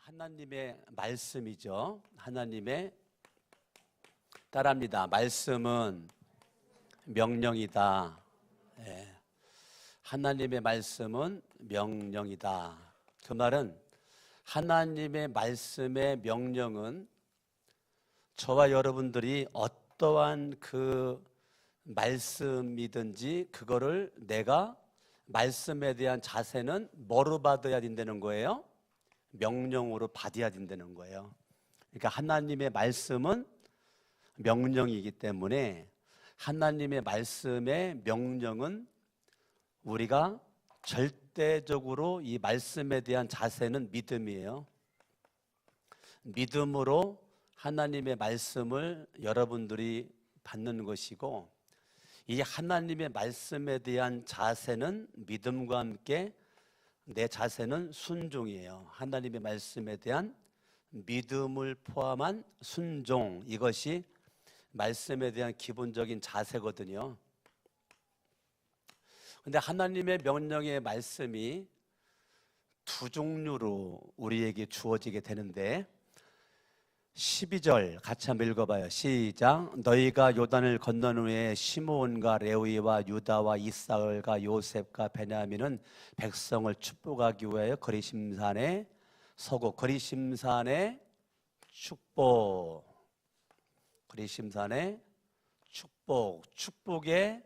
하나님의 말씀이죠. 하나님의 따라합니다. 말씀은 명령이다. 예. 하나님의 말씀은 명령이다. 그 말은 하나님의 말씀의 명령은 저와 여러분들이 어떠한 그 말씀이든지 그거를 내가 말씀에 대한 자세는 뭐로 받아야 된다는 거예요? 명령으로 받아야 된다는 거예요. 그러니까 하나님의 말씀은 명령이기 때문에 하나님의 말씀의 명령은 우리가 절대적으로 이 말씀에 대한 자세는 믿음이에요. 믿음으로 하나님의 말씀을 여러분들이 받는 것이고, 이 하나님의 말씀에 대한 자세는 믿음과 함께 내 자세는 순종이에요. 하나님의 말씀에 대한 믿음을 포함한 순종, 이것이 말씀에 대한 기본적인 자세거든요. 근데 하나님의 명령의 말씀이 두 종류로 우리에게 주어지게 되는데, 12절 같이 한번 읽어봐요. 시작. 너희가 요단을 건넌 후에 시므온과 레위와 유다와 이사울과 요셉과 베냐민은 백성을 축복하기 위하여 거리심산에 서고. 거리심산의 축복, 거리심산의 축복, 축복의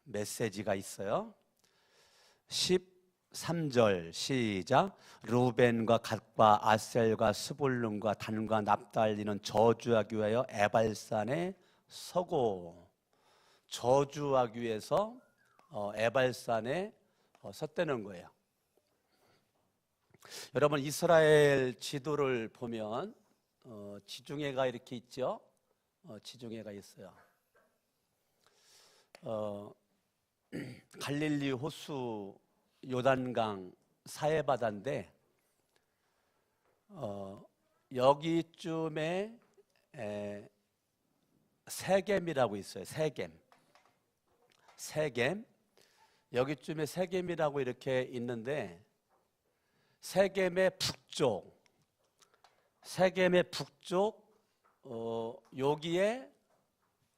메시지가 있어요. 13절 시작. 루벤과 갓과 아셀과 스불룬과 단과 납달리는 저주하기 위하여 에발산에 서고. 저주하기 위해서 에발산에 섰다는 거예요. 여러분, 이스라엘 지도를 보면 지중해가 이렇게 있죠. 지중해가 있어요. 갈릴리 호수, 요단강, 사해바다인데 여기쯤에 세겜이라고 있어요. 세겜. 여기쯤에 세겜이라고 이렇게 있는데, 세겜의 북쪽 여기에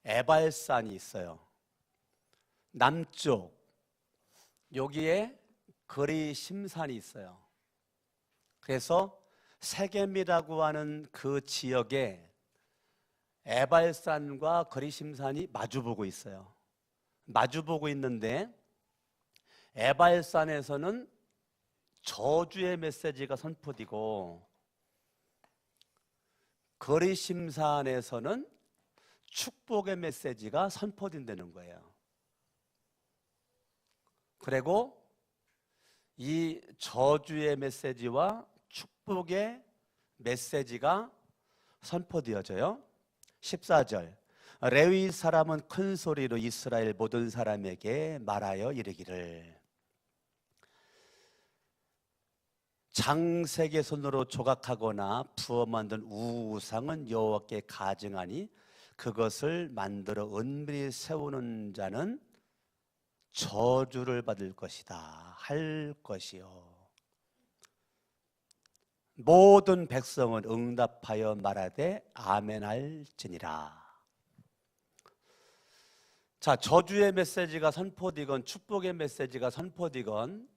에발산이 있어요. 남쪽 여기에 거리심산이 있어요. 그래서 세겜이라고 하는 그 지역에 에발산과 거리심산이 마주보고 있어요. 마주보고 있는데, 에발산에서는 저주의 메시지가 선포되고, 거리심산에서는 축복의 메시지가 선포된다는 거예요. 그리고 이 저주의 메시지와 축복의 메시지가 선포되어져요. 14절. 레위 사람은 큰 소리로 이스라엘 모든 사람에게 말하여 이르기를, 장색의 손으로 조각하거나 부어 만든 우상은 여호와께 가증하니 그것을 만들어 은밀히 세우는 자는 저주를 받을 것이다 할 것이요. 모든 백성은 응답하여 말하되 아멘할지니라. 자, 저주의 메시지가 선포되건 축복의 메시지가 선포되건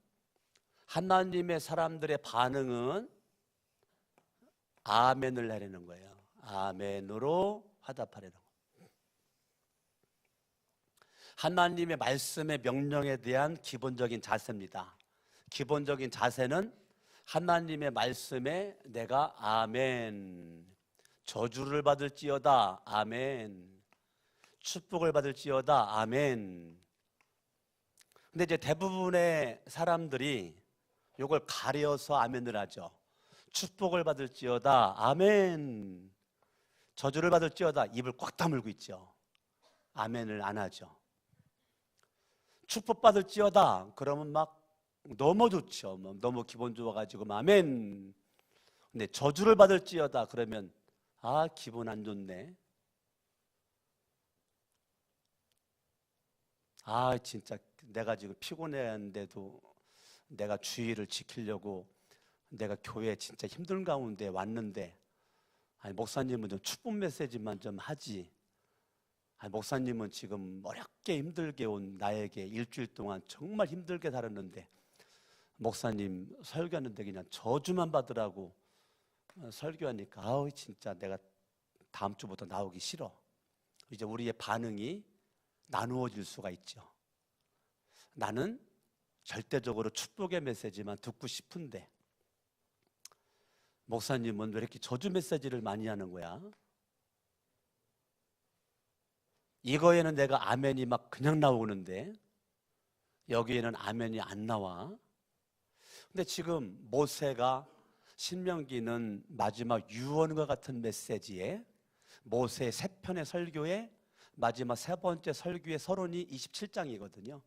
하나님의 사람들의 반응은 아멘을 하려는 거예요. 아멘으로 화답하려는 거예요. 하나님의 말씀의 명령에 대한 기본적인 자세입니다. 기본적인 자세는 하나님의 말씀에 내가 아멘, 저주를 받을지어다 아멘, 축복을 받을지어다 아멘. 근데 이제 대부분의 사람들이 이걸 가려서 아멘을 하죠. 축복을 받을지어다 아멘, 저주를 받을지어다 입을 꽉 다물고 있죠. 아멘을 안 하죠. 축복받을지어다 그러면 막 너무 좋죠. 너무 기분 좋아가지고 아멘. 근데 저주를 받을지어다 그러면 기분 안 좋네. 진짜 내가 지금 피곤했는데도 내가 주의를 지키려고 내가 교회에 진짜 힘든 가운데 왔는데, 아니 목사님은 좀 축복 메시지만 좀 하지, 아니 목사님은 지금 어렵게 힘들게 온 나에게 일주일 동안 정말 힘들게 살았는데 목사님 설교하는데 그냥 저주만 받으라고 설교하니까 아우 진짜 내가 다음 주부터 나오기 싫어. 이제 우리의 반응이 나누어질 수가 있죠. 나는 절대적으로 축복의 메시지만 듣고 싶은데 목사님은 왜 이렇게 저주 메시지를 많이 하는 거야? 이거에는 내가 아멘이 막 그냥 나오는데 여기에는 아멘이 안 나와. 근데 지금 모세가 신명기는 마지막 유언과 같은 메시지에 모세 세 편의 설교에 마지막 세 번째 설교의 서론이 27장이거든요.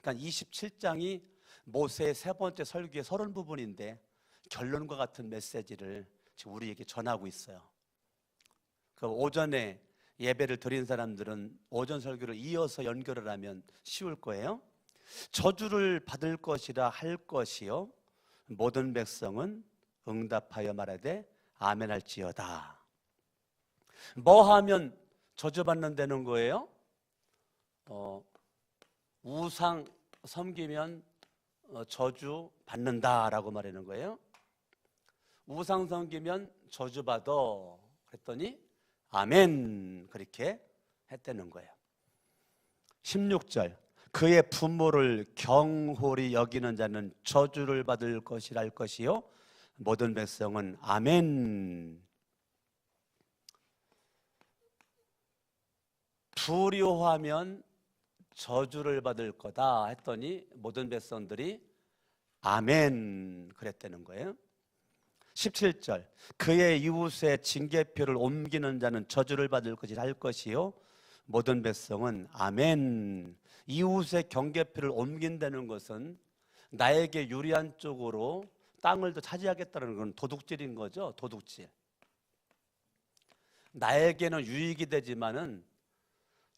그러니까 27장이 모세의 세 번째 설교의 서론 부분인데 결론과 같은 메시지를 지금 우리에게 전하고 있어요. 그 오전에 예배를 드린 사람들은 오전 설교를 이어서 연결을 하면 쉬울 거예요. 저주를 받을 것이라 할 것이요 모든 백성은 응답하여 말하되 아멘 할지어다. 뭐 하면 저주받는 되는 거예요? 우상 섬기면 저주 받는다라고 말하는 거예요. 우상 섬기면 저주받아 그랬더니 아멘 그렇게 했다는 거예요. 16절 그의 부모를 경홀히 여기는 자는 저주를 받을 것이라 할 것이요 모든 백성은 아멘. 불효하면 저주를 받을 거다 했더니 모든 백성들이 아멘 그랬다는 거예요. 17절 그의 이웃의 징계표를 옮기는 자는 저주를 받을 것이라 할 것이요 모든 백성은 아멘. 이웃의 경계표를 옮긴다는 것은 나에게 유리한 쪽으로 땅을 더 차지하겠다는 건 도둑질인 거죠. 도둑질. 나에게는 유익이 되지만은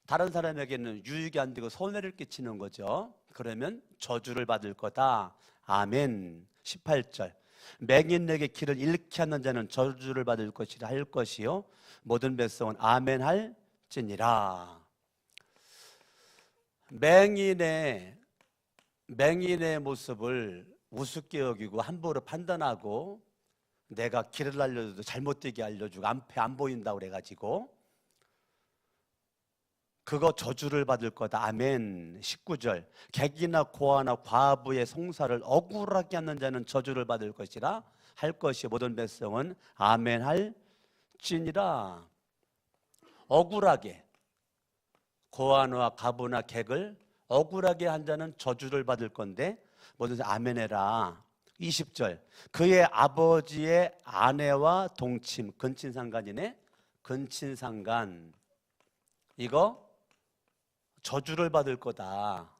다른 사람에게는 유익이 안 되고 손해를 끼치는 거죠. 그러면 저주를 받을 거다. 아멘. 18절 맹인에게 길을 잃게 하는 자는 저주를 받을 것이라 할 것이요 모든 백성은 아멘 할지니라. 맹인의 모습을 우습게 여기고 함부로 판단하고 내가 길을 알려줘도 잘못되게 알려주고 앞에 안 보인다고 그래가지고 그거 저주를 받을 거다. 아멘. 19절 객이나 고아나 과부의 송사를 억울하게 하는 자는 저주를 받을 것이라 할 것이 모든 백성은 아멘 할지니라. 억울하게 고아나 과부나 객을 억울하게 한 자는 저주를 받을 건데 모든 백성 아멘 해라. 20절 그의 아버지의 아내와 동침 근친상간이네. 근친상간 이거 저주를 받을 거다.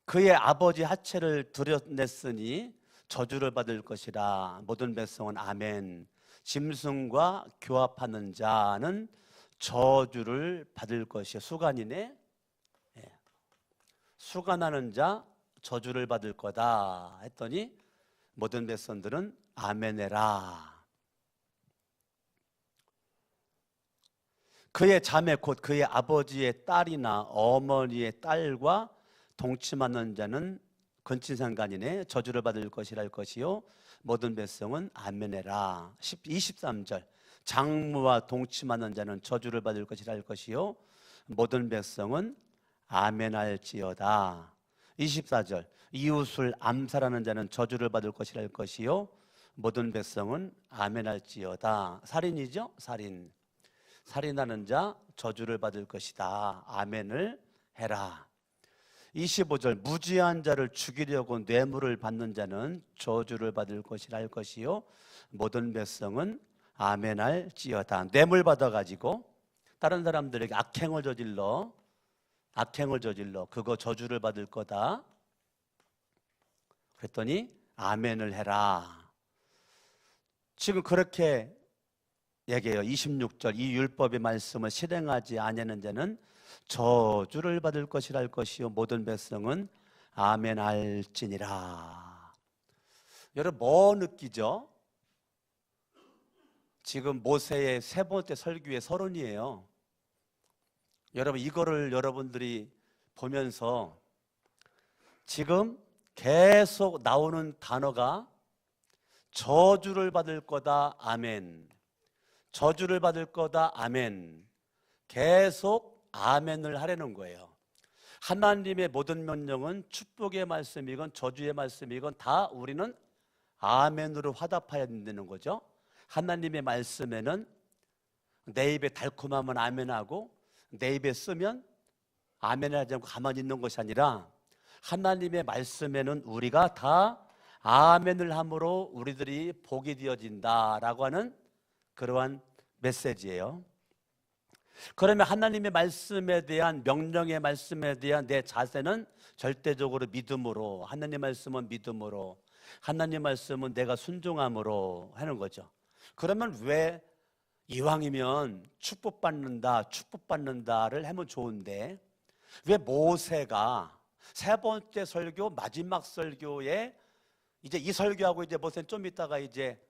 그의 아버지 하체를 들여냈으니 저주를 받을 것이라 모든 백성은 아멘. 짐승과 교합하는 자는 저주를 받을 것이요. 수간이네. 수간하는 자 저주를 받을 거다 했더니 모든 백성들은 아멘 해라. 그의 자매 곧 그의 아버지의 딸이나 어머니의 딸과 동침하는 자는 근친상간이네. 저주를 받을 것이라 할 것이요 모든 백성은 아멘해라. 23절 장모와 동침하는 자는 저주를 받을 것이라 할 것이요 모든 백성은 아멘할지어다. 24절 이웃을 암살하는 자는 저주를 받을 것이라 할 것이요 모든 백성은 아멘할지어다. 살인이죠. 살인하는 자 저주를 받을 것이다. 아멘을 해라. 25절 무지한 자를 죽이려고 뇌물을 받는 자는 저주를 받을 것이라 할 것이요 모든 백성은 아멘할지어다. 뇌물 받아가지고 다른 사람들에게 악행을 저질러 그거 저주를 받을 거다. 그랬더니 아멘을 해라. 지금 그렇게 얘기해요. 26절 이 율법의 말씀을 실행하지 아니하는 자는 저주를 받을 것이라 할 것이요 모든 백성은 아멘 할지니라. 여러분 뭐 느끼죠? 지금 모세의 세 번째 설교의 서론이에요. 여러분 이거를 여러분들이 보면서 지금 계속 나오는 단어가 저주를 받을 거다 아멘, 저주를 받을 거다 아멘, 계속 아멘을 하려는 거예요. 하나님의 모든 명령은 축복의 말씀이건 저주의 말씀이건 다 우리는 아멘으로 화답해야 된다는 거죠. 하나님의 말씀에는 내 입에 달콤하면 아멘하고 내 입에 쓰면 아멘을 하지 않고 가만히 있는 것이 아니라 하나님의 말씀에는 우리가 다 아멘을 함으로 우리들이 복이 되어진다라고 하는 그러한 메시지예요. 그러면 하나님의 말씀에 대한 명령의 말씀에 대한 내 자세는 절대적으로 믿음으로, 하나님 말씀은 믿음으로, 하나님 말씀은 내가 순종함으로 하는 거죠. 그러면 왜 이왕이면 축복받는다, 축복받는다를 하면 좋은데 왜 모세가 세 번째 설교 마지막 설교에 이제 이 설교하고 이제 모세는 좀 있다가 이제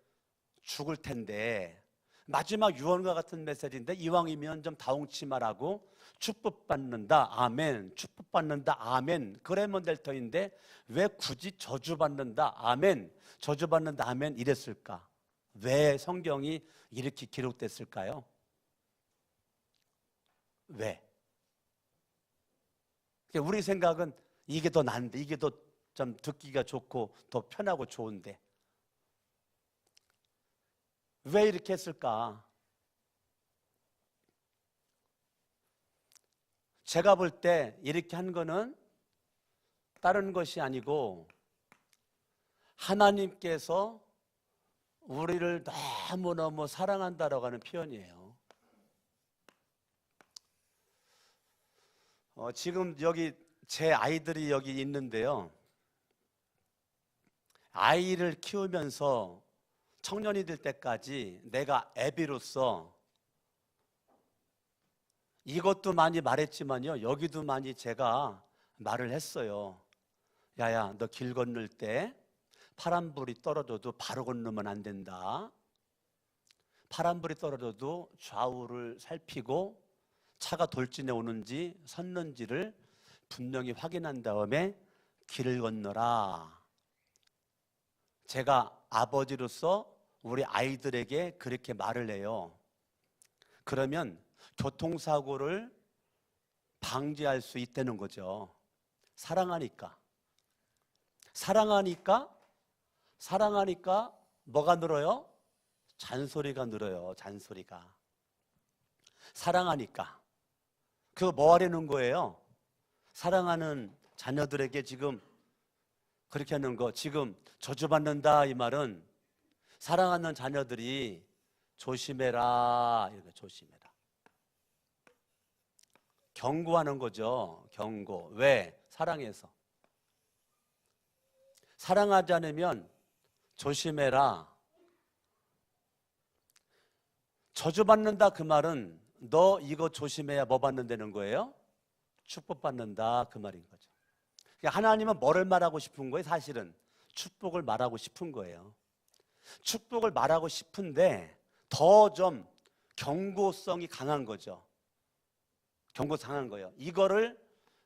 죽을 텐데 마지막 유언과 같은 메시지인데 이왕이면 좀 다홍치 말하고 축복받는다 아멘, 축복받는다 아멘 그러면 될 터인데 왜 굳이 저주받는다 아멘, 저주받는다 아멘 이랬을까? 왜 성경이 이렇게 기록됐을까요? 왜? 우리 생각은 이게 더 나은데, 이게 더 좀 듣기가 좋고 더 편하고 좋은데 왜 이렇게 했을까? 제가 볼 때 이렇게 한 거는 다른 것이 아니고 하나님께서 우리를 너무너무 사랑한다라고 하는 표현이에요. 지금 여기 제 아이들이 여기 있는데요. 아이를 키우면서 청년이 될 때까지 내가 애비로서 이것도 많이 말했지만요. 여기도 많이 제가 말을 했어요. 야야, 너 길 건널 때 파란불이 떨어져도 바로 건너면 안 된다. 파란불이 떨어져도 좌우를 살피고 차가 돌진해 오는지 섰는지를 분명히 확인한 다음에 길을 건너라. 제가 아버지로서 우리 아이들에게 그렇게 말을 해요. 그러면 교통사고를 방지할 수 있다는 거죠. 사랑하니까. 사랑하니까 뭐가 늘어요? 잔소리가 늘어요. 잔소리가. 사랑하니까. 그거 뭐 하려는 거예요? 사랑하는 자녀들에게 지금 그렇게 하는 거, 지금 저주받는다 이 말은 사랑하는 자녀들이 조심해라, 이렇게 조심해라. 경고하는 거죠. 경고. 왜? 사랑해서. 사랑하지 않으면 조심해라. 저주받는다 그 말은 너 이거 조심해야 뭐 받는다는 거예요? 축복받는다 그 말인 거죠. 그러니까 하나님은 뭐를 말하고 싶은 거예요? 사실은 축복을 말하고 싶은 거예요. 축복을 말하고 싶은데 더 좀 경고성이 강한 거죠. 경고성이 강한 거예요. 이거를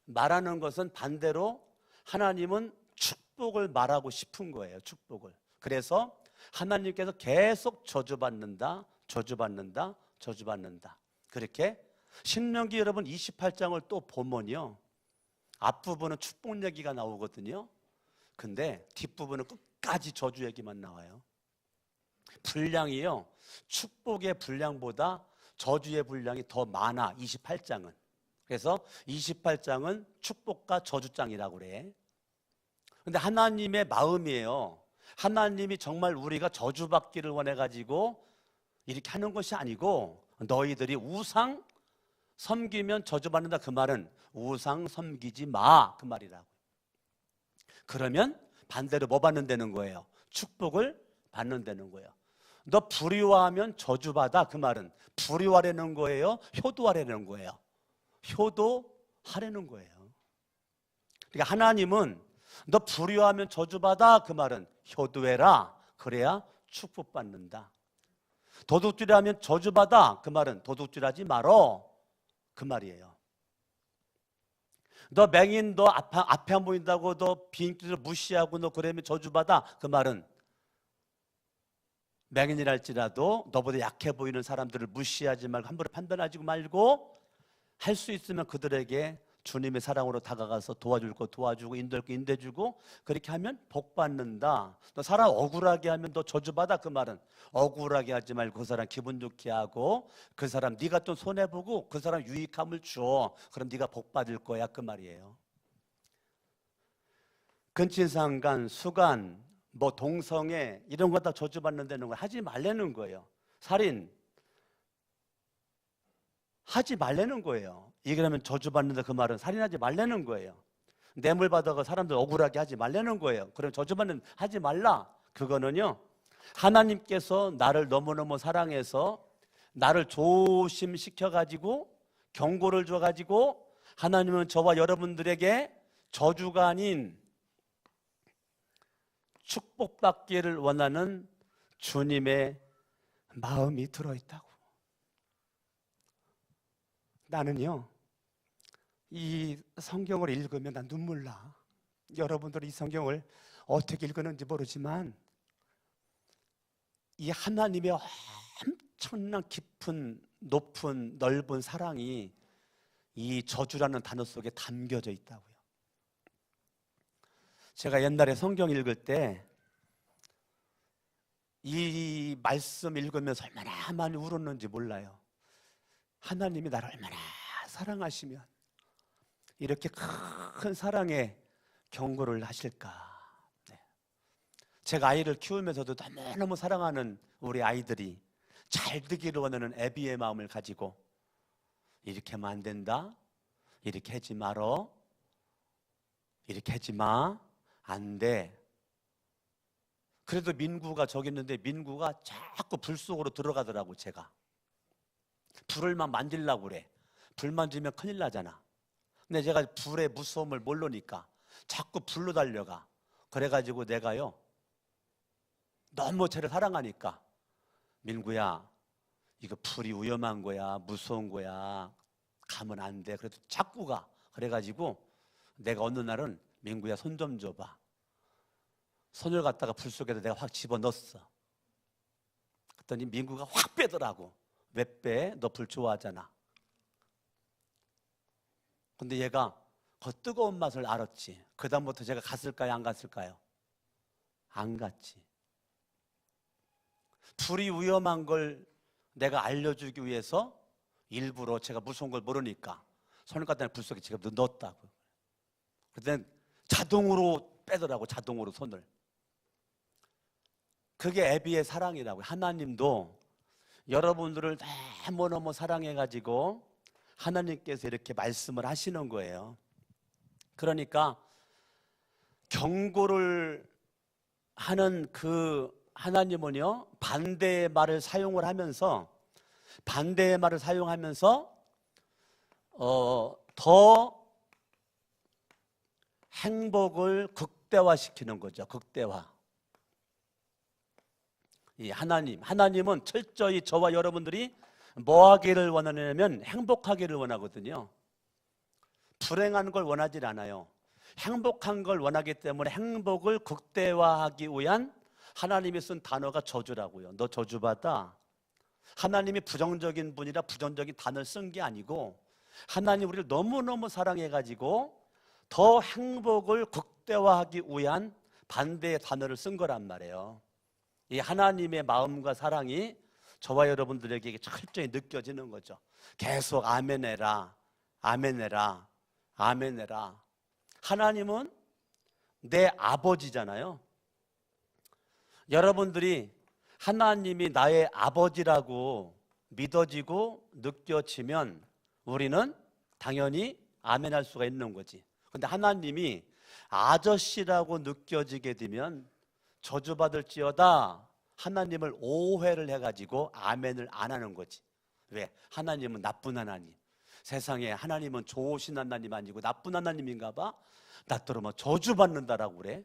말하는 것은 반대로 하나님은 축복을 말하고 싶은 거예요. 축복을. 그래서 하나님께서 계속 저주받는다, 저주받는다, 저주받는다. 그렇게 신명기 여러분 28장을 또 보면요, 앞부분은 축복 얘기가 나오거든요. 근데 뒷부분은 끝까지 저주 얘기만 나와요. 분량이요, 축복의 분량보다 저주의 분량이 더 많아. 28장은. 그래서 28장은 축복과 저주장이라고 그래. 근데 하나님의 마음이에요. 하나님이 정말 우리가 저주받기를 원해가지고 이렇게 하는 것이 아니고, 너희들이 우상 섬기면 저주받는다 그 말은 우상 섬기지 마 그 말이라고. 그러면 반대로 뭐 받는다는 거예요? 축복을 받는다는 거예요. 너 불의화하면 저주받아 그 말은 불의화하려는 거예요? 효도하려는 거예요? 효도하려는 거예요. 그러니까 하나님은 너 불효하면 저주받아. 그 말은 효도해라. 그래야 축복받는다. 도둑질하면 저주받아. 그 말은 도둑질하지 말어. 그 말이에요. 너 맹인, 너 앞에 안 보인다고 너 비인기를 무시하고 너 그러면 저주받아. 그 말은 맹인이랄지라도 너보다 약해 보이는 사람들을 무시하지 말고 함부로 판단하지 말고 할 수 있으면 그들에게 주님의 사랑으로 다가가서 도와줄 거 도와주고 인도할 거 인도해주고 그렇게 하면 복 받는다. 너 사람 억울하게 하면 너 저주받아. 그 말은 억울하게 하지 말고 그 사람 기분 좋게 하고 그 사람 네가 또 손해보고 그 사람 유익함을 줘. 그럼 네가 복 받을 거야. 그 말이에요. 근친상간, 수간, 뭐 동성애 이런 거 다 저주받는다는 거 하지 말라는 거예요. 살인 하지 말라는 거예요. 이러면 저주받는다. 그 말은 살인하지 말라는 거예요. 뇌물 받아가 사람들 억울하게 하지 말라는 거예요. 그럼 저주받는 하지 말라. 그거는요, 하나님께서 나를 너무너무 사랑해서 나를 조심시켜가지고 경고를 줘가지고 하나님은 저와 여러분들에게 저주가 아닌 축복받기를 원하는 주님의 마음이 들어있다고. 나는요, 이 성경을 읽으면 난 눈물 나. 여러분들이 이 성경을 어떻게 읽었는지 모르지만 이 하나님의 엄청난 깊은 높은 넓은 사랑이 이 저주라는 단어 속에 담겨져 있다고요. 제가 옛날에 성경 읽을 때 이 말씀 읽으면서 얼마나 많이 울었는지 몰라요. 하나님이 나를 얼마나 사랑하시면 이렇게 큰 사랑의 경고를 하실까. 네. 제가 아이를 키우면서도 너무너무 사랑하는 우리 아이들이 잘 되기를 원하는 애비의 마음을 가지고 이렇게 하면 안 된다, 이렇게 하지 말어, 이렇게 하지 마, 안 돼. 그래도 민구가 저기 있는데 민구가 자꾸 불 속으로 들어가더라고. 제가 불을만 만지려고 그래. 불 만지면 큰일 나잖아. 근데 제가 불의 무서움을 모르니까 자꾸 불로 달려가. 그래가지고 내가요, 너무 쟤를 사랑하니까 민구야, 이거 불이 위험한 거야, 무서운 거야, 가면 안 돼. 그래도 자꾸 가. 그래가지고 내가 어느 날은 민구야 손 좀 줘봐. 손을 갖다가 불 속에다 내가 확 집어넣었어. 그랬더니 민구가 확 빼더라고. 왜 빼? 너 불 좋아하잖아. 근데 얘가 그 뜨거운 맛을 알았지. 그 다음부터 제가 갔을까요? 안 갔을까요? 안 갔지. 불이 위험한 걸 내가 알려주기 위해서 일부러 제가 무서운 걸 모르니까 손을 갖다 불 속에 제가 넣었다고. 그때 자동으로 빼더라고. 자동으로 손을. 그게 애비의 사랑이라고. 하나님도 여러분들을 너무너무 사랑해가지고 하나님께서 이렇게 말씀을 하시는 거예요. 그러니까 경고를 하는 그 하나님은요, 반대의 말을 사용을 하면서 더 행복을 극대화시키는 거죠. 극대화. 이 하나님은 철저히 저와 여러분들이 뭐 하기를 원하냐면 행복하기를 원하거든요. 불행한 걸 원하지 않아요. 행복한 걸 원하기 때문에 행복을 극대화하기 위한 하나님이 쓴 단어가 저주라고요. 너 저주받아. 하나님이 부정적인 분이라 부정적인 단어를 쓴 게 아니고 하나님 우리를 너무너무 사랑해가지고 더 행복을 극대화하기 위한 반대의 단어를 쓴 거란 말이에요. 이 하나님의 마음과 사랑이 저와 여러분들에게 철저히 느껴지는 거죠. 계속 아멘해라, 아멘해라, 아멘해라. 하나님은 내 아버지잖아요. 여러분들이 하나님이 나의 아버지라고 믿어지고 느껴지면 우리는 당연히 아멘할 수가 있는 거지. 근데 하나님이 아저씨라고 느껴지게 되면 저주받을지어다 하나님을 오해를 해가지고 아멘을 안 하는 거지. 왜? 하나님은 나쁜 하나님. 세상에 하나님은 좋으신 하나님 아니고 나쁜 하나님인가 봐. 나더러 뭐 저주받는다라고 그래.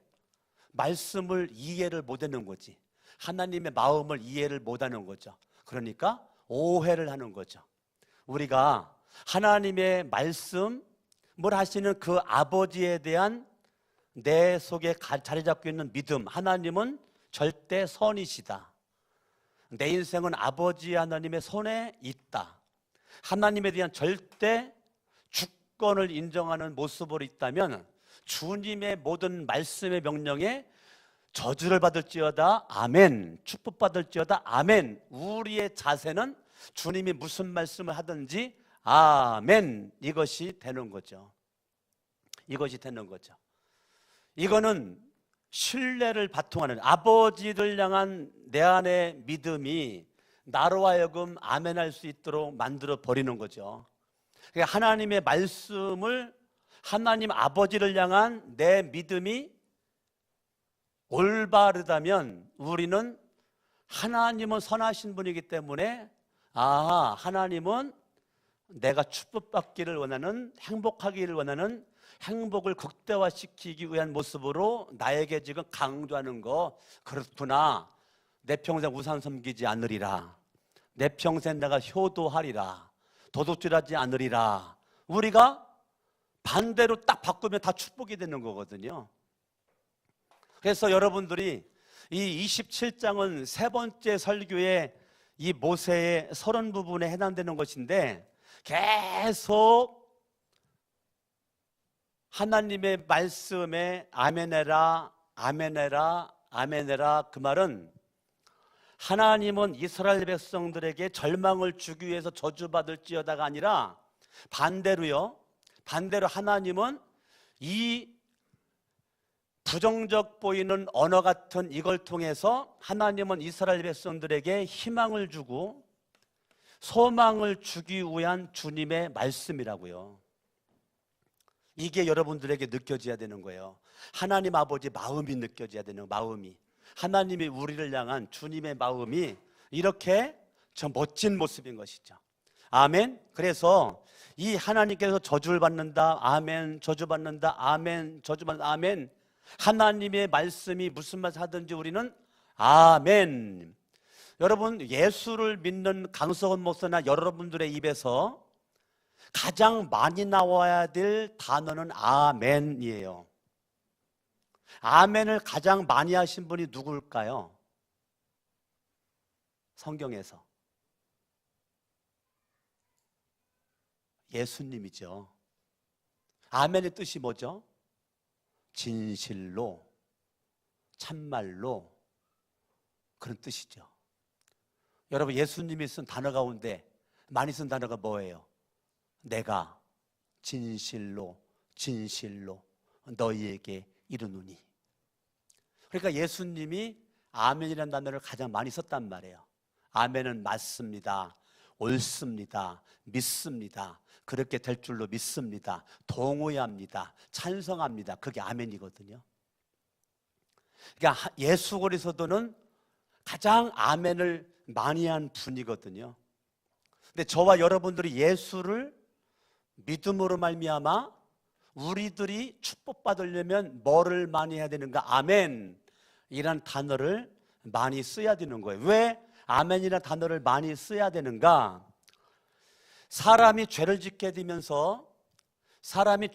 말씀을 이해를 못하는 거지. 하나님의 마음을 이해를 못하는 거죠. 그러니까 오해를 하는 거죠. 우리가 하나님의 말씀을 하시는 그 아버지에 대한 내 속에 자리 잡고 있는 믿음, 하나님은 절대 선이시다. 내 인생은 아버지 하나님의 손에 있다. 하나님에 대한 절대 주권을 인정하는 모습으로 있다면 주님의 모든 말씀의 명령에 저주를 받을지어다 아멘, 축복받을지어다 아멘. 우리의 자세는 주님이 무슨 말씀을 하든지 아멘, 이것이 되는 거죠. 이것이 되는 거죠. 이거는 신뢰를 바통하는 아버지를 향한 내 안의 믿음이 나로 하여금 아멘할 수 있도록 만들어 버리는 거죠. 그러니까 하나님의 말씀을, 하나님 아버지를 향한 내 믿음이 올바르다면 우리는 하나님은 선하신 분이기 때문에 하나님은 내가 축복받기를 원하는, 행복하기를 원하는, 행복을 극대화시키기 위한 모습으로 나에게 지금 강조하는 거, 그렇구나. 내 평생 우상 섬기지 않으리라. 내 평생 내가 효도하리라. 도둑질하지 않으리라. 우리가 반대로 딱 바꾸면 다 축복이 되는 거거든요. 그래서 여러분들이 이 27장은 세 번째 설교의 이 모세의 서론 부분에 해당되는 것인데, 계속 하나님의 말씀에 아멘해라, 아멘해라, 아멘해라. 그 말은 하나님은 이스라엘 백성들에게 절망을 주기 위해서 저주받을지어다가 아니라 반대로 하나님은 이 부정적 보이는 언어 같은 이걸 통해서 하나님은 이스라엘 백성들에게 희망을 주고 소망을 주기 위한 주님의 말씀이라고요. 이게 여러분들에게 느껴져야 되는 거예요. 하나님 아버지 마음이 느껴져야 되는, 마음이, 하나님이 우리를 향한 주님의 마음이 이렇게 저 멋진 모습인 것이죠. 아멘. 그래서 이 하나님께서 저주를 받는다 아멘, 저주받는다 아멘, 저주받는다 아멘, 하나님의 말씀이 무슨 말 하든지 우리는 아멘. 여러분, 예수를 믿는 강석원 목사나 여러분들의 입에서 가장 많이 나와야 될 단어는 아멘이에요. 아멘을 가장 많이 하신 분이 누굴까요? 성경에서 예수님이죠. 아멘의 뜻이 뭐죠? 진실로, 참말로, 그런 뜻이죠. 여러분, 예수님이 쓴 단어 가운데 많이 쓴 단어가 뭐예요? 내가 진실로 너희에게 이르노니. 그러니까 예수님이 아멘이라는 단어를 가장 많이 썼단 말이에요. 아멘은 맞습니다, 옳습니다, 믿습니다, 그렇게 될 줄로 믿습니다, 동의합니다, 찬성합니다. 그게 아멘이거든요. 그러니까 예수 그리스도는 가장 아멘을 많이 한 분이거든요. 근데 저와 여러분들이 예수를 믿음으로 말미암아 우리들이 축복받으려면 뭐를 많이 해야 되는가? 아멘 이란 단어를 많이 써야 되는 거예요. 왜 아멘이라는 단어를 많이 써야 되는가? 사람이 죄를 짓게 되면서 사람들이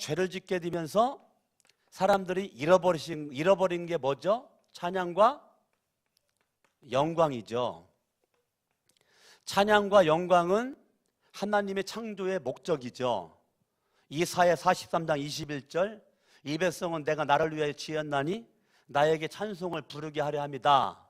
잃어버린 게 뭐죠? 찬양과 영광이죠. 찬양과 영광은 하나님의 창조의 목적이죠. 이사야 43장 21절, 이 백성은 내가 나를 위하여 지었나니 나에게 찬송을 부르게 하려 합니다.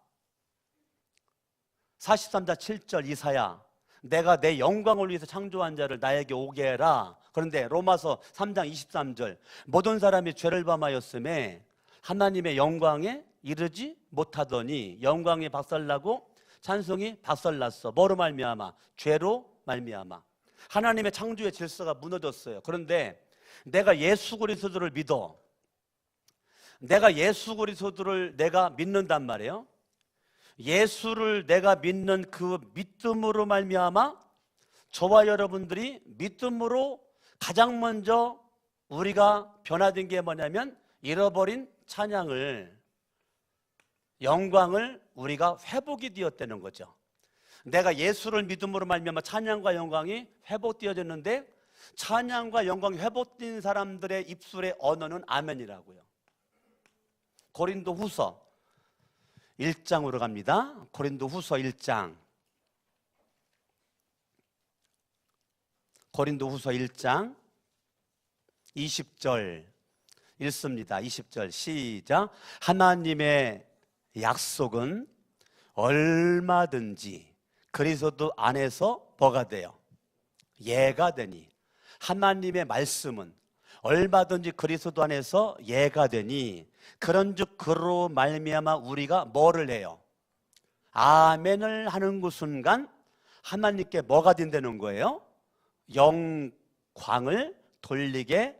43장 7절 이사야, 내가 내 영광을 위해서 창조한 자를 나에게 오게 해라. 그런데 로마서 3장 23절, 모든 사람이 죄를 범하였음에 하나님의 영광에 이르지 못하더니 영광이 박살나고 찬송이 박살났어. 뭐로 말미암아? 죄로 말미암아. 하나님의 창조의 질서가 무너졌어요. 그런데 내가 예수 그리스도를 믿어. 내가 예수 그리스도를 내가 믿는단 말이에요. 예수를 내가 믿는 그 믿음으로 말미암아 저와 여러분들이 믿음으로 가장 먼저 우리가 변화된 게 뭐냐면 잃어버린 찬양을, 영광을 우리가 회복이 되었다는 거죠. 내가 예수를 믿음으로 말미암아 찬양과 영광이 회복되어졌는데, 찬양과 영광이 회복된 사람들의 입술의 언어는 아멘이라고요. 고린도후서 1장으로 갑니다. 고린도후서 1장. 고린도후서 1장 20절 읽습니다. 20절 시작. 하나님의 약속은 얼마든지 그리스도 안에서 뭐가 돼요? 예가 되니. 하나님의 말씀은 얼마든지 그리스도 안에서 예가 되니 그런즉 그로 말미암아 우리가 뭐를 해요? 아멘을 하는 그 순간 하나님께 뭐가 된다는 거예요? 영광을 돌리게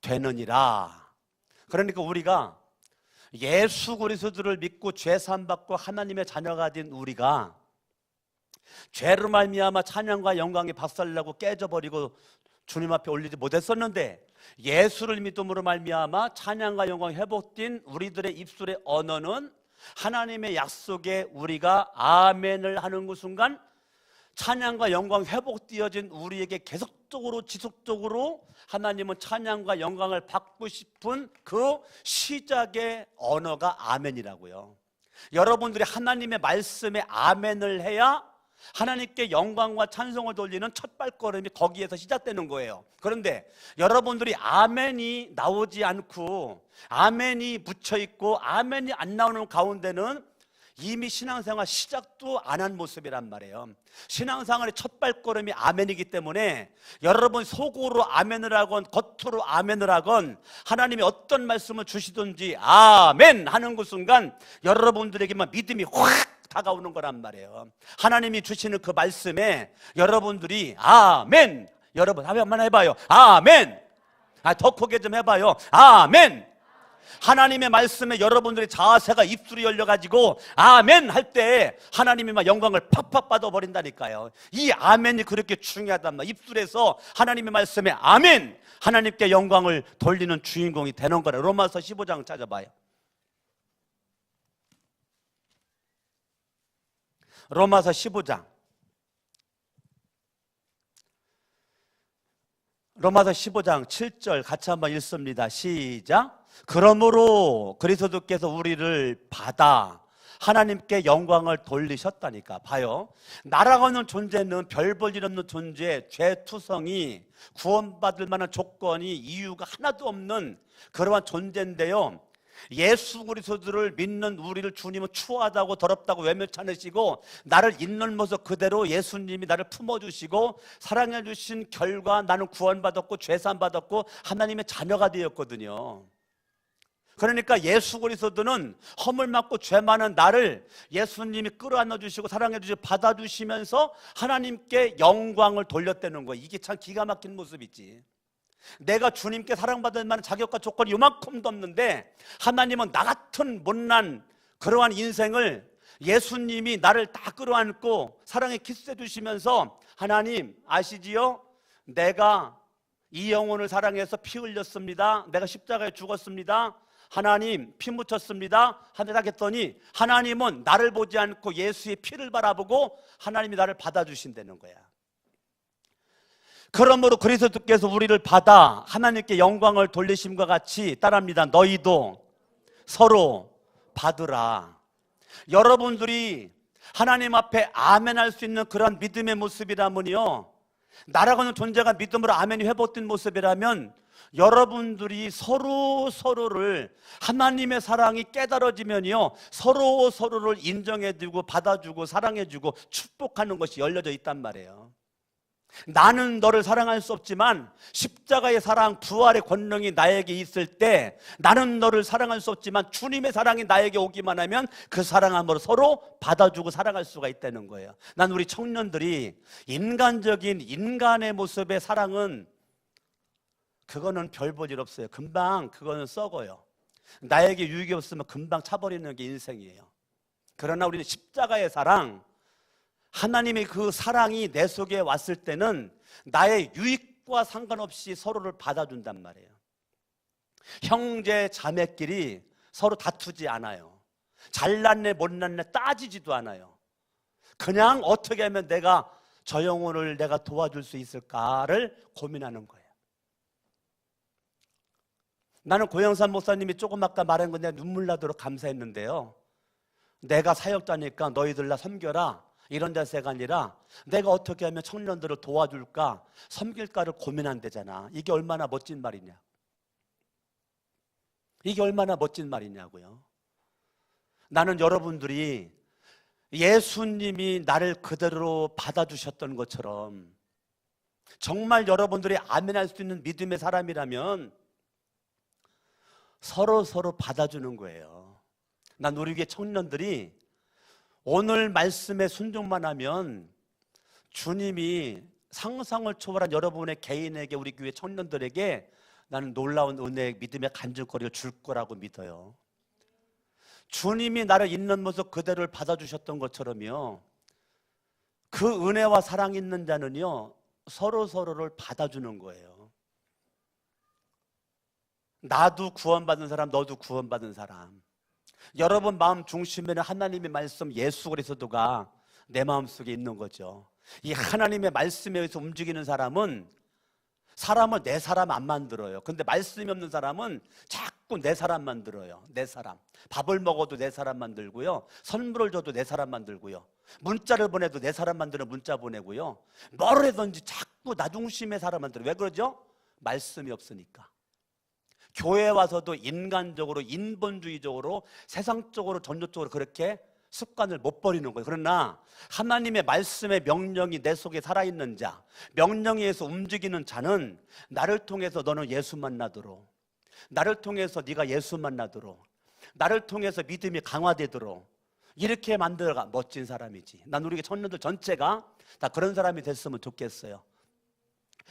되느니라. 그러니까 우리가 예수 그리스도를 믿고 죄 사함 받고 하나님의 자녀가 된 우리가 죄로 말미암아 찬양과 영광이 박살나고 깨져버리고 주님 앞에 올리지 못했었는데, 예수를 믿음으로 말미암아 찬양과 영광이 회복된 우리들의 입술의 언어는 하나님의 약속에 우리가 아멘을 하는 그 순간 찬양과 영광이 회복되어진 우리에게 계속적으로 지속적으로 하나님은 찬양과 영광을 받고 싶은 그 시작의 언어가 아멘이라고요. 여러분들이 하나님의 말씀에 아멘을 해야 하나님께 영광과 찬송을 돌리는 첫 발걸음이 거기에서 시작되는 거예요. 그런데 여러분들이 아멘이 나오지 않고 아멘이 묻혀있고 아멘이 안 나오는 가운데는 이미 신앙생활 시작도 안 한 모습이란 말이에요. 신앙생활의 첫 발걸음이 아멘이기 때문에 여러분 속으로 아멘을 하건 겉으로 아멘을 하건 하나님이 어떤 말씀을 주시든지 아멘 하는 그 순간 여러분들에게만 믿음이 확 다가오는 거란 말이에요. 하나님이 주시는 그 말씀에 여러분들이 아멘, 여러분 한번 해봐요. 아멘. 더 크게 좀 해봐요. 아멘. 하나님의 말씀에 여러분들의 자세가 입술이 열려가지고 아멘 할 때 하나님이 막 영광을 팍팍 받아버린다니까요. 이 아멘이 그렇게 중요하단 말이에요. 입술에서 하나님의 말씀에 아멘, 하나님께 영광을 돌리는 주인공이 되는 거라. 로마서 15장 찾아봐요. 로마서 15장. 로마서 15장 7절 같이 한번 읽습니다. 시작. 그러므로 그리스도께서 우리를 받아 하나님께 영광을 돌리셨다니까. 봐요, 나라가 없는 존재는 별 볼 일 없는 존재, 죄투성이 구원받을 만한 조건이 이유가 하나도 없는 그러한 존재인데요, 예수 그리스도를 믿는 우리를 주님은 추하다고 더럽다고 외면치 않으시고 나를 있는 모습 그대로 예수님이 나를 품어주시고 사랑해 주신 결과 나는 구원받았고 죄사함 받았고 하나님의 자녀가 되었거든요. 그러니까 예수 그리스도는 허물 맞고 죄 많은 나를 예수님이 끌어안아 주시고 사랑해 주시고 받아주시면서 하나님께 영광을 돌렸다는 거예요. 이게 참 기가 막힌 모습이지. 내가 주님께 사랑받을 만한 자격과 조건이 요만큼도 없는데 하나님은 나 같은 못난 그러한 인생을 예수님이 나를 다 끌어안고 사랑에 키스해 주시면서 하나님 아시지요? 내가 이 영혼을 사랑해서 피 흘렸습니다. 내가 십자가에 죽었습니다. 하나님 피 묻혔습니다 하겠더니 하나님은 나를 보지 않고 예수의 피를 바라보고 하나님이 나를 받아주신다는 거야. 그러므로 그리스도께서 우리를 받아 하나님께 영광을 돌리심과 같이 따라합니다. 너희도 서로 받으라. 여러분들이 하나님 앞에 아멘할 수 있는 그런 믿음의 모습이라면요, 나라고는 존재가 믿음으로 아멘이 회복된 모습이라면 여러분들이 서로를 하나님의 사랑이 깨달아지면요 서로를 인정해주고 받아주고 사랑해주고 축복하는 것이 열려져 있단 말이에요. 나는 너를 사랑할 수 없지만 십자가의 사랑, 부활의 권능이 나에게 있을 때 나는 너를 사랑할 수 없지만 주님의 사랑이 나에게 오기만 하면 그 사랑함으로 서로 받아주고 사랑할 수가 있다는 거예요. 난 우리 청년들이 인간적인 인간의 모습의 사랑은 그거는 별 볼 일 없어요. 금방 그거는 썩어요. 나에게 유익이 없으면 금방 차버리는 게 인생이에요. 그러나 우리는 십자가의 사랑, 하나님의 그 사랑이 내 속에 왔을 때는 나의 유익과 상관없이 서로를 받아준단 말이에요. 형제 자매끼리 서로 다투지 않아요. 잘났네 못났네 따지지도 않아요. 그냥 어떻게 하면 내가 저 영혼을 내가 도와줄 수 있을까를 고민하는 거예요. 나는 고영산 목사님이 조금 아까 말한 건데 눈물 나도록 감사했는데요, 내가 사역자니까 너희들 나 섬겨라 이런 데서가 아니라 내가 어떻게 하면 청년들을 도와줄까 섬길까를 고민한대잖아. 이게 얼마나 멋진 말이냐. 이게 얼마나 멋진 말이냐고요. 나는 여러분들이 예수님이 나를 그대로 받아주셨던 것처럼 정말 여러분들이 아멘할 수 있는 믿음의 사람이라면 서로 받아주는 거예요. 난 우리 교회 청년들이 오늘 말씀에 순종만 하면 주님이 상상을 초월한 여러분의 개인에게, 우리 교회 청년들에게 나는 놀라운 은혜, 믿음의 간증거리를 줄 거라고 믿어요. 주님이 나를 있는 모습 그대로를 받아주셨던 것처럼요, 그 은혜와 사랑이 있는 자는요 서로를 받아주는 거예요. 나도 구원받은 사람, 너도 구원받은 사람. 여러분 마음 중심에는 하나님의 말씀 예수 그리스도가 내 마음속에 있는 거죠. 이 하나님의 말씀에 의해서 움직이는 사람은 사람을 내 사람 안 만들어요. 근데 말씀이 없는 사람은 자꾸 내 사람 만들어요. 내 사람. 밥을 먹어도 내 사람 만들고요, 선물을 줘도 내 사람 만들고요, 문자를 보내도 내 사람 만드는 문자 보내고요, 뭘 해든지 자꾸 나 중심의 사람 만들어요. 왜 그러죠? 말씀이 없으니까. 교회 와서도 인간적으로, 인본주의적으로, 세상적으로, 전조적으로 그렇게 습관을 못 버리는 거예요. 그러나 하나님의 말씀의 명령이 내 속에 살아있는 자, 명령에 의해서 움직이는 자는 나를 통해서 너는 예수 만나도록, 나를 통해서 네가 예수 만나도록, 나를 통해서 믿음이 강화되도록 이렇게 만들어가 멋진 사람이지. 난 우리 청년들 전체가 다 그런 사람이 됐으면 좋겠어요.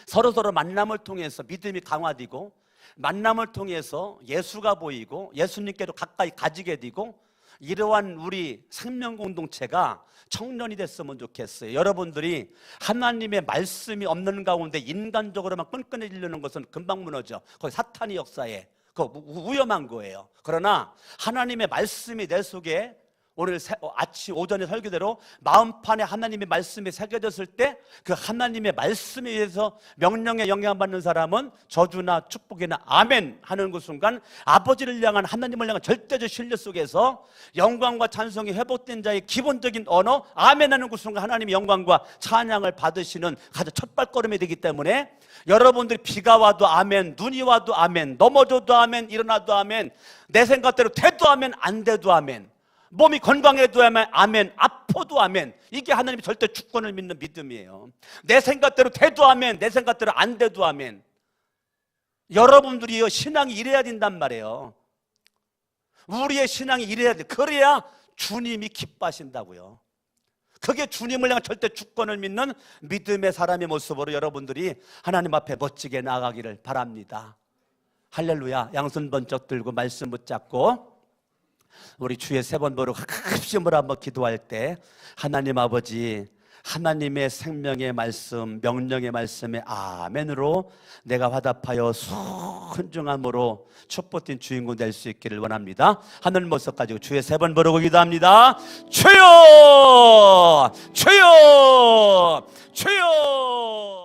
서로 만남을 통해서 믿음이 강화되고, 만남을 통해서 예수가 보이고 예수님께로 가까이 가지게 되고, 이러한 우리 생명 공동체가 청년이 됐으면 좋겠어요. 여러분들이 하나님의 말씀이 없는 가운데 인간적으로만 끈끈해지려는 것은 금방 무너져. 거기 사탄이 역사에 그거 위험한 거예요. 그러나 하나님의 말씀이 내 속에 오늘 아침 오전에 설교대로 마음판에 하나님의 말씀이 새겨졌을 때 그 하나님의 말씀에 의해서 명령에 영향받는 사람은 저주나 축복이나 아멘 하는 그 순간 아버지를 향한, 하나님을 향한 절대적 신뢰 속에서 영광과 찬송이 회복된 자의 기본적인 언어 아멘 하는 그 순간 하나님의 영광과 찬양을 받으시는 가장 첫 발걸음이 되기 때문에 여러분들이 비가 와도 아멘, 눈이 와도 아멘, 넘어져도 아멘, 일어나도 아멘, 내 생각대로 돼도 아멘, 안 돼도 아멘, 몸이 건강해도 아멘, 아파도 아멘. 이게 하나님이 절대 주권을 믿는 믿음이에요. 내 생각대로 돼도 아멘, 내 생각대로 안 돼도 아멘. 여러분들이 신앙이 이래야 된단 말이에요. 우리의 신앙이 이래야 돼. 그래야 주님이 기뻐하신다고요. 그게 주님을 향한 절대 주권을 믿는 믿음의 사람의 모습으로 여러분들이 하나님 앞에 멋지게 나아가기를 바랍니다. 할렐루야. 양손 번쩍 들고 말씀 붙잡고 우리 주의 세 번 버릇 합심으로 한번 기도할 때, 하나님 아버지, 하나님의 생명의 말씀, 명령의 말씀에 아멘으로 내가 화답하여 순종함으로 축복된 주인공 될 수 있기를 원합니다. 하늘 모습 가지고 주의 세 번 부르고 기도합니다. 주여, 주여, 주여.